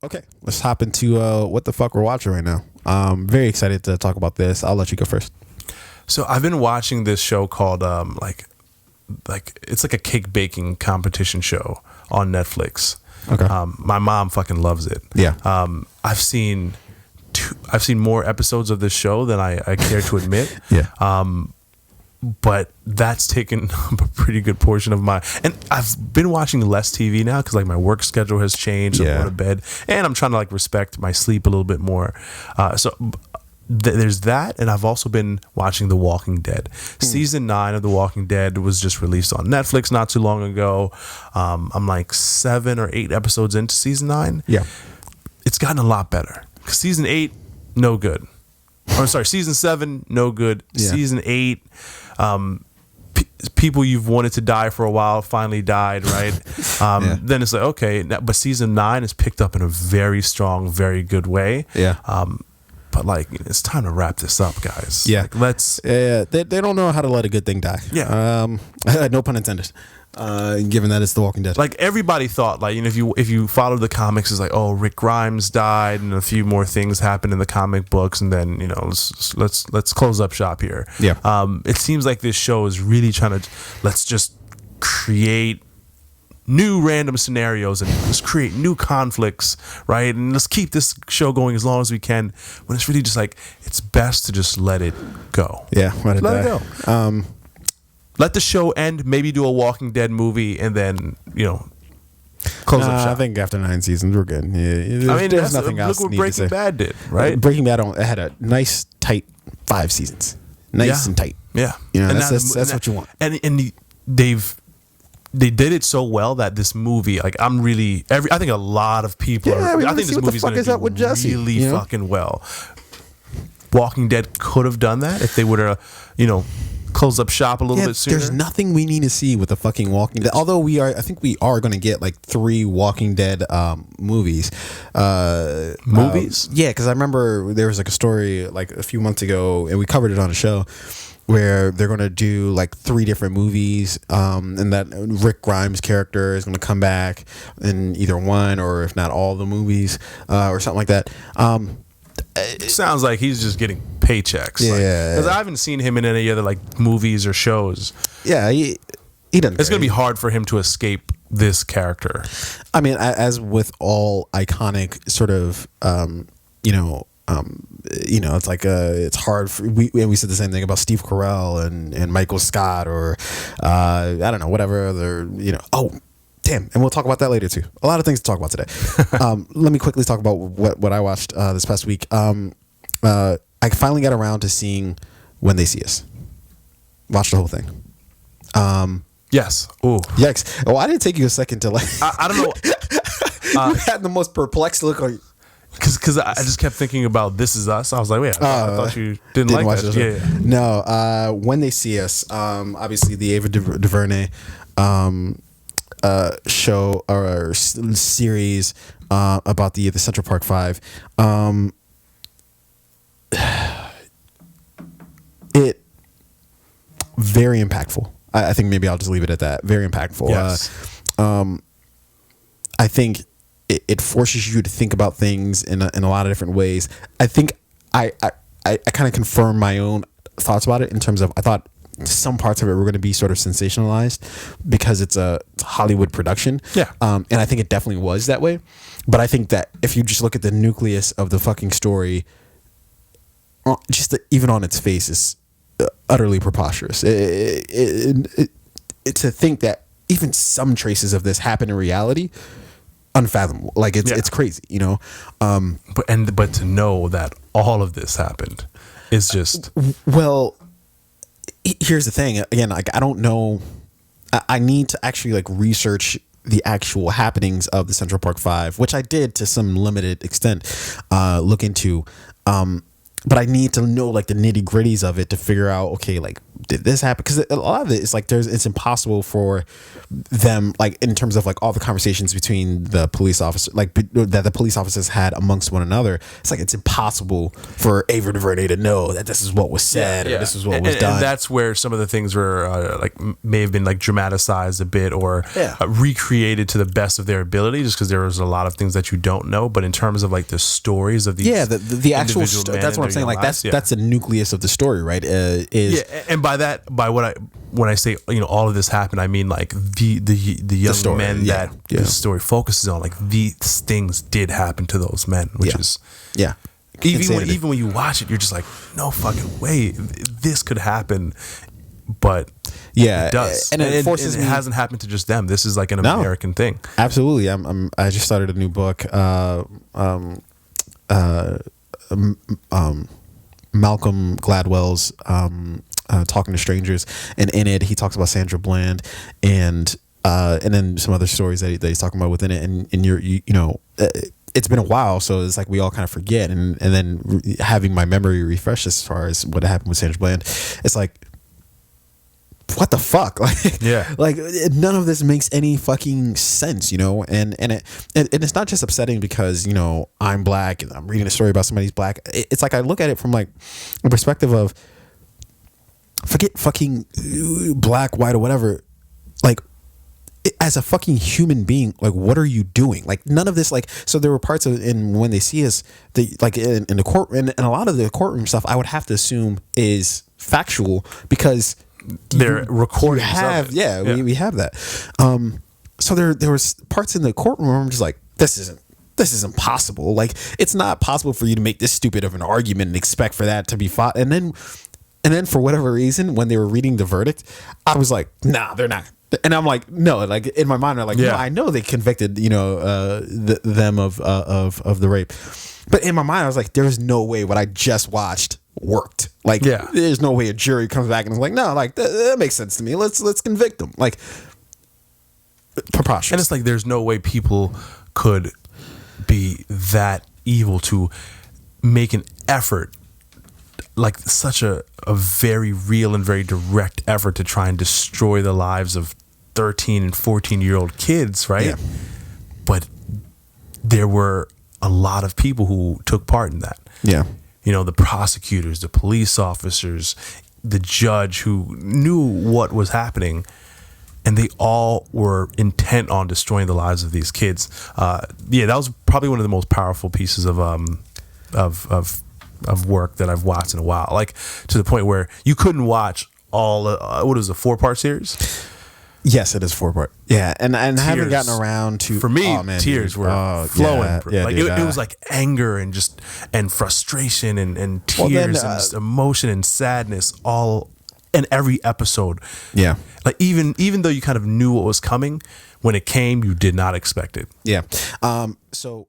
Okay, let's hop into what the fuck we're watching right now. Very excited to talk about this. I'll let you go first. So I've been watching this show called like it's like a cake baking competition show on Netflix. Okay. My mom fucking loves it. Yeah. I've seen more episodes of this show than I care to admit. Yeah. But that's taken up a pretty good portion of and I've been watching less TV now because like my work schedule has changed. I'm going to bed and I'm trying to like respect my sleep a little bit more. There's that, and I've also been watching The Walking Dead. Season 9 of The Walking Dead was just released on Netflix not too long ago. I'm like 7 or 8 episodes into season 9. Yeah. It's gotten a lot better. Season 8, no good. Season 7, no good. Yeah. Season 8, people you've wanted to die for a while finally died, right? Then it's like, okay, but season 9 is picked up in a very strong, very good way. Yeah. But like, it's time to wrap this up, guys. Yeah. Like, let's. Yeah. They don't know how to let a good thing die. Yeah. No pun intended. Given that it's The Walking Dead. Like everybody thought, like, you know, if you follow the comics, it's like, oh, Rick Grimes died, and a few more things happened in the comic books, and then, you know, let's close up shop here. Yeah. It seems like this show is really trying to let's just create new random scenarios and let's create new conflicts, right? And let's keep this show going as long as we can. When it's really just like it's best to just let it go. Yeah. Let it go. Let the show end, maybe do a Walking Dead movie, and then, you know, close up shop. I think after 9 seasons, we're good. Yeah, I mean, there's nothing else. Look what Breaking Bad did, right? Breaking Bad had a nice, tight 5 seasons. Nice and tight. Yeah. You know, that's what you want. And they did it so well that this movie, like, I think a lot of people I think this movie's going to do really fucking well. Walking Dead could have done that if they would have, you know, close up shop a little bit sooner. There's nothing we need to see with the fucking Walking Dead. Although I think we are going to get like 3 Walking Dead movies. Movies? Yeah, because I remember there was like a story like a few months ago, and we covered it on a show, where they're going to do like 3 different movies, and that Rick Grimes character is going to come back in either one or if not all the movies, or something like that. It sounds like he's just getting paychecks. Yeah, because I haven't seen him in any other like movies or shows. Yeah, he doesn't. It's going to be hard for him to escape this character. I mean, as with all iconic sort of, it's like it's hard. We said the same thing about Steve Carell and Michael Scott, or I don't know, whatever other, you know. Oh, damn, and we'll talk about that later too. A lot of things to talk about today. Let me quickly talk about what I watched this past week. I finally got around to seeing When They See Us. Watched the whole thing. Yes. Ooh. Yikes. Oh, I didn't take you a second to like. I don't know. You had the most perplexed look on. Because I just kept thinking about This Is Us. I was like, wait, I thought you didn't like that. Yeah. No. When They See Us, obviously the Ava DuVernay show or series about the Central Park 5. It very impactful. I think maybe I'll just leave it at that. Very impactful. Yes. I think it forces you to think about things in a lot of different ways. I think I kind of confirm my own thoughts about it in terms of I thought some parts of it were going to be sort of sensationalized because it's a Hollywood production. Yeah. And I think it definitely was that way. But I think that if you just look at the nucleus of the fucking story, even on its face is utterly preposterous. To think that even some traces of this happen in reality, unfathomable. Like it's crazy, you know. But to know that all of this happened is just well. Here's the thing. Again, like I don't know. I need to actually like research the actual happenings of the Central Park 5, which I did to some limited extent. Look into. But I need to know like the nitty gritties of it to figure out, okay, like did this happen? Because a lot of it is like it's impossible for them, like in terms of like all the conversations between the police officer, like that the police officers had amongst one another. It's like it's impossible for Ava DuVernay to know that this is what was said or this is what was done. And that's where some of the things were like may have been like dramatized a bit or recreated to the best of their ability, just because there was a lot of things that you don't know. But in terms of like the stories of these, the actual that's what I'm saying. Like lives, that's the nucleus of the story, right? And when I say all of this happened, I mean like the young story, men that the story focuses on. Like these things did happen to those men, which is even when you watch it, you're just like, no fucking way, this could happen. But it does, and it forces it hasn't happened to just them. This is like an American thing. Absolutely, I just started a new book. Malcolm Gladwell's Talking to Strangers, and in it he talks about Sandra Bland and then some other stories that he's talking about within it, and it's been a while, so it's like we all kind of forget, and then having my memory refreshed as far as what happened with Sandra Bland, it's like, what the fuck? Like none of this makes any fucking sense, and it's not just upsetting because I'm black and I'm reading a story about somebody's black. It's like I look at it from like a perspective of, forget fucking black, white, or whatever, like as a fucking human being, like what are you doing? Like none of this, like, so there were parts of in when they see us, like in the court, and a lot of the courtroom stuff I would have to assume is factual because they're recording. We have that. So there was parts in the courtroom where I'm just like, this isn't possible. Like it's not possible for you to make this stupid of an argument and expect for that to be fought. And then for whatever reason, when they were reading the verdict, I was like, nah, they're not. And I'm like, no, like in my mind, I'm like, no, I know they convicted, them of the rape. But in my mind, I was like, there's no way what I just watched worked. Like, there's no way a jury comes back and is like, no, like that makes sense to me. Let's convict them. Like, preposterous. And it's like, there's no way people could be that evil to make an effort, like such a very real and very direct effort to try and destroy the lives of 13 and 14-year-old kids, right? Yeah. But there were a lot of people who took part in that. Yeah. The prosecutors, the police officers, the judge who knew what was happening, and they all were intent on destroying the lives of these kids. That was probably one of the most powerful pieces of work that I've watched in a while. Like to the point where you couldn't watch all. What is a 4-part series? Yes, it is 4-part. Yeah, and I haven't gotten around to. For me, tears were flowing. It was like anger and frustration and tears and just emotion and sadness all in every episode. Yeah, like even though you kind of knew what was coming, when it came, you did not expect it. Yeah. So.